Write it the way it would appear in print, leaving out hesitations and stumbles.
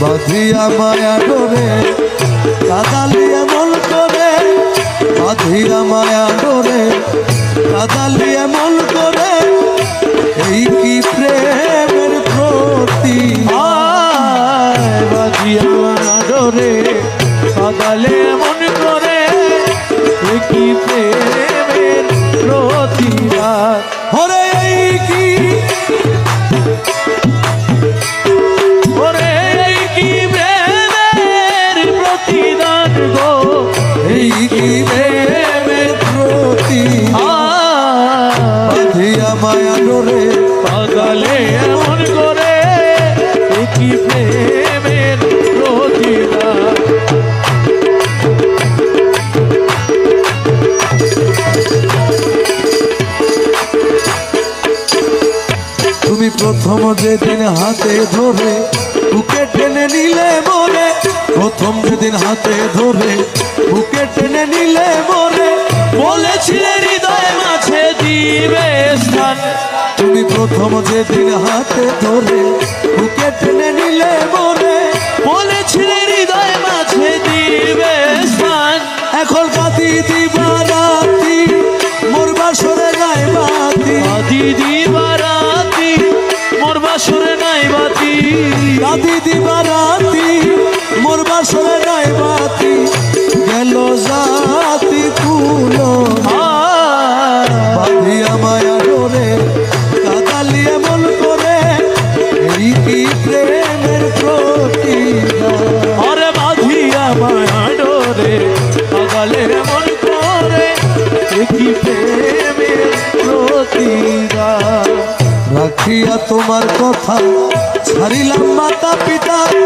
বাঁধিয়া মায়া ডোরে কাদালিয়া মন করে, বাঁধিয়া মায়া ডোরে কাদালিয়া মন করে, এই কি প্রেমের প্রতিমা। বাঁধিয়া মায়া ডোরে কাদালে মন করে, এই কি প্রেমের প্রতিবাদ। ওরে এই কি, ওরে এই কি প্রেমের প্রতিদান গো, এই কি প্রেমের প্রতিমা। বাঁধিয়া মায়া ডোরে কাদালে মন করে, এই কি প্রেমের প্রতিবাদ। তুমি প্রথম যেদিন হাতে ধরে বুকে টেনে নিলে মোরে, প্রথম যেদিন হাতে ধরে বুকে টেনে নিলে মোরে, বলেছিলে হৃদয় মাঝে দিবে স্থান। তুমি প্রথম যেদিন হাতে ধরে বুকে টেনে নিলে মোরে, বলেছিলে হৃদয় মাঝে দিবে স্থান। এখন কাঁদি দিবা রাতি মোর বাসরে নাই বাতি, কাঁদি দিবা রাতি মোর বাসরে নাই বাতি, কাঁদি দিবা রাতি মোর বাসরে নাই বাতি, গেল জাতি কুলো বাঁধিয়া মায়া ডোরে কাদালিয়া মন করে, এই কি প্রেমের প্রতিদান। আরে বাঁধিয়া মায়া ডোরে কাদালে মন করে, এ কি প্রেমের প্রতিদান। রাখিয়া তোমার কথা ছাড়িলাম মাতা পিতা।